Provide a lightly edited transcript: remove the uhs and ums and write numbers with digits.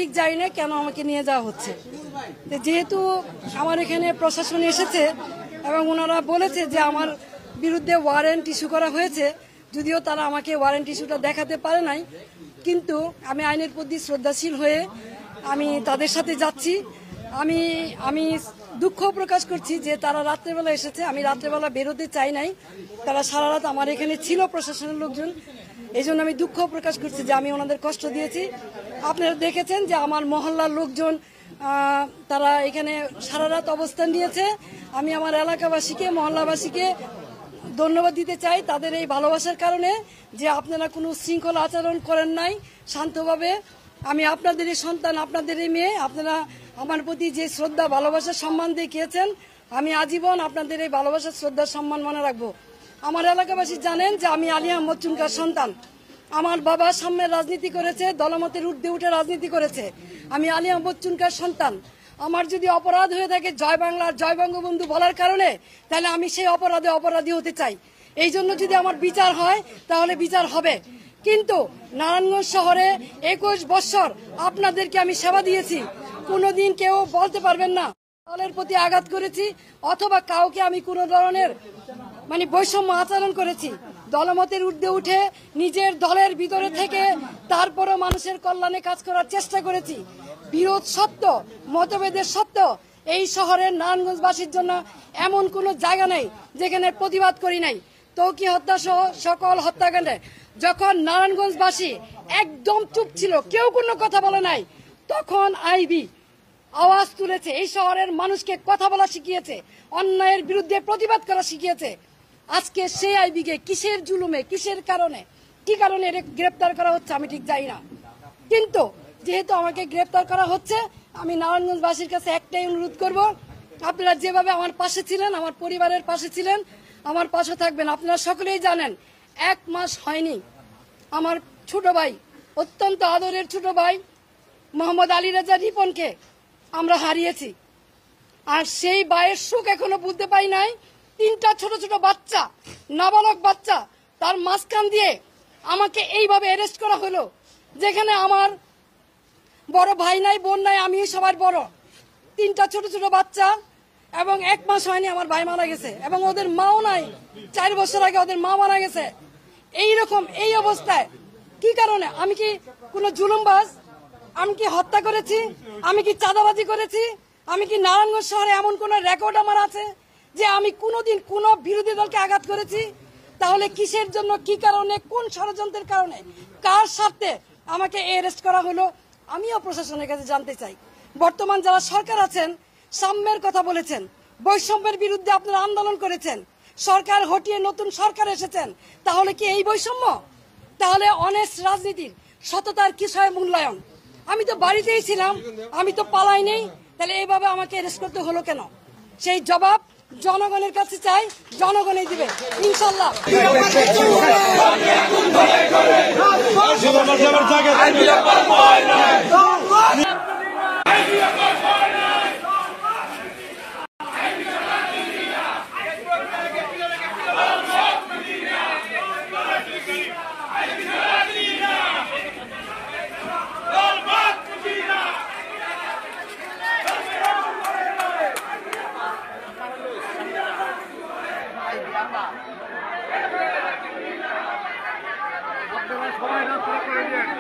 ঠিক জানি না কেন আমাকে নিয়ে যাওয়া হচ্ছে। যেহেতু আমার এখানে প্রশাসন এসেছে এবং ওনারা বলেছে যে আমার বিরুদ্ধে ওয়ারেন্ট ইস্যু করা হয়েছে, যদিও তারা আমাকে ওয়ারেন্ট ইস্যুটা দেখাতে পারে নাই, কিন্তু আমি আইনের প্রতি শ্রদ্ধাশীল হয়ে আমি তাদের সাথে যাচ্ছি। আমি দুঃখ প্রকাশ করছি যে তারা রাত্রেবেলা এসেছে, আমি রাত্রেবেলা বেরোতে চাই নাই, তারা সারা রাত আমার এখানে ছিল প্রশাসনের লোকজন, এই জন্য আমি দুঃখ প্রকাশ করছি যে আমি ওনাদের কষ্ট দিয়েছি। আপনারা দেখেছেন যে আমার মহল্লার লোকজন তারা এখানে সারা রাত অবস্থান নিয়েছে। আমি আমার এলাকাবাসীকে, মহল্লাবাসীকে ধন্যবাদ দিতে চাই তাদের এই ভালোবাসার কারণে, যে আপনারা কোনো শৃঙ্খলা আচরণ করেন নাই, শান্তভাবে। আমি আপনাদেরই সন্তান, আপনাদেরই মেয়ে, আপনারা আমার প্রতি যে শ্রদ্ধা, ভালোবাসা, সম্মান দেখিয়েছেন, আমি আজীবন আপনাদের এই ভালোবাসা, শ্রদ্ধা, সম্মান মনে রাখবো। আমার এলাকাবাসী জানেন যে আমি আলী আহমদ চুনকার সন্তান। আমার বাবা সামনে রাজনীতি করেছে, দলমতের ঊর্ধ্বে উঠে রাজনীতি করেছে। আমি আলী আহমদ চুনকার সন্তান। আমার যদি অপরাধ হয়ে থাকে জয় বাংলা, জয় বঙ্গবন্ধু বলার কারণে, তাহলে আমি সেই অপরাধী হতে চাই। এই জন্য যদি আমার বিচার হয় তাহলে বিচার হবে। কিন্তু নারায়ণগঞ্জ শহরে 21 বছর আপনাদেরকে আমি সেবা দিয়েছি, কোনোদিন কেউ বলতে পারবেন না দলের প্রতি আঘাত করেছি অথবা কাউকে আমি কোনো ধরনের বৈষম্য আচরণ করেছি। দলমতের ঊর্ধ্বে উঠে নিজের দলের ভিতরে থেকে তারপরও মানুষের কল্যাণে কাজ করার চেষ্টা করেছি। বিরোধ সত্য, মতভেদের সত্য, এই শহরের নারায়ণগঞ্জবাসীর জন্য এমন কোনো জায়গা নেই যেখানে প্রতিবাদ করি নাই। তৌকি হত্যা সহ সকল হত্যাকাণ্ডে যখন নারায়ণগঞ্জবাসী একদম চুপ ছিল, কেউ কোনো কথা বলে নাই, তখন আইবি আওয়াজ তুলেছে, এই শহরের মানুষকে কথা বলা শিখিয়েছে, অন্যায়ের বিরুদ্ধে প্রতিবাদ করা শিখিয়েছে। আজকে সেই আইবিকে কিসের জুলুমে, কিসের কারণে, কি কারণে গ্রেপ্তার করা হচ্ছে আমি ঠিক জানি না। কিন্তু যেহেতু আমাকে গ্রেপ্তার করা হচ্ছে, আমি নারায়ণগঞ্জবাসীর কাছে একটাই অনুরোধ করব, আপনারা যেভাবে আমার পাশে ছিলেন, আমার পরিবারের পাশে ছিলেন, আমার পাশে থাকবেন। আপনারা সকলেই জানেন 1 মাস হয়নি আমার ছোট ভাই, অত্যন্ত আদরের ছোট ভাই মোহাম্মদ আলী রাজা রিপনকে আমরা হারিয়েছি। আর সেই ভাইয়ের সুখ এখনো বুঝতে পাই নাই। 3টা ছোট ছোট বাচ্চা, নাবালক বাচ্চা, তার মাঝখান দিয়ে আমাকে এইভাবে অ্যারেস্ট করা হলো, যেখানে আমার বড় ভাই নাই, বোন নাই, আমি সবার বড়। 3টা ছোট ছোট বাচ্চা এবং 1 মাস হয়নি আমার ভাই মারা গেছে এবং ওদের মাও নাই। 4 বছর আগে ওদের মা মারা গেছে। এইরকম এই অবস্থায় কি কারণে? আমি কি কোনো জুলুমবাজ? আমি কি হত্যা করেছি? আমি কি চাঁদাবাজি করেছি? আমি কি নারায়ণগঞ্জ শহরে এমন কোন রেকর্ড আমার আছে যে আমি কোনোদিন কোনো বিরোধী দলকে আঘাত করেছি? তাহলে কিসের জন্য, কি কারণে, কোন ষড়যন্ত্রের কারণে, কার স্বার্থে আমাকে অ্যারেস্ট করা হলো? আমিও প্রশাসনের কাছে জানতে চাই। বর্তমান যারা সরকার আছেন, সাম্যের কথা বলেছেন, বৈষম্যের বিরুদ্ধে আপনারা আন্দোলন করেছেন, সরকার হটিয়ে নতুন সরকার এসেছেন, তাহলে কি এই বৈষম্য? তাহলে অনেস্ট রাজনীতির সততার কিসের মূল্যায়ন? আমি তো বাড়িতেই ছিলাম, আমি তো পালাই নেই, তাহলে এইভাবে আমাকে অ্যারেস্ট করতে হলো কেন? সেই জবাব জনগণের কাছে চাই, জনগণই দিবে ইনশাল্লাহ। আপনারা সবাই রাস্তা করে দেন।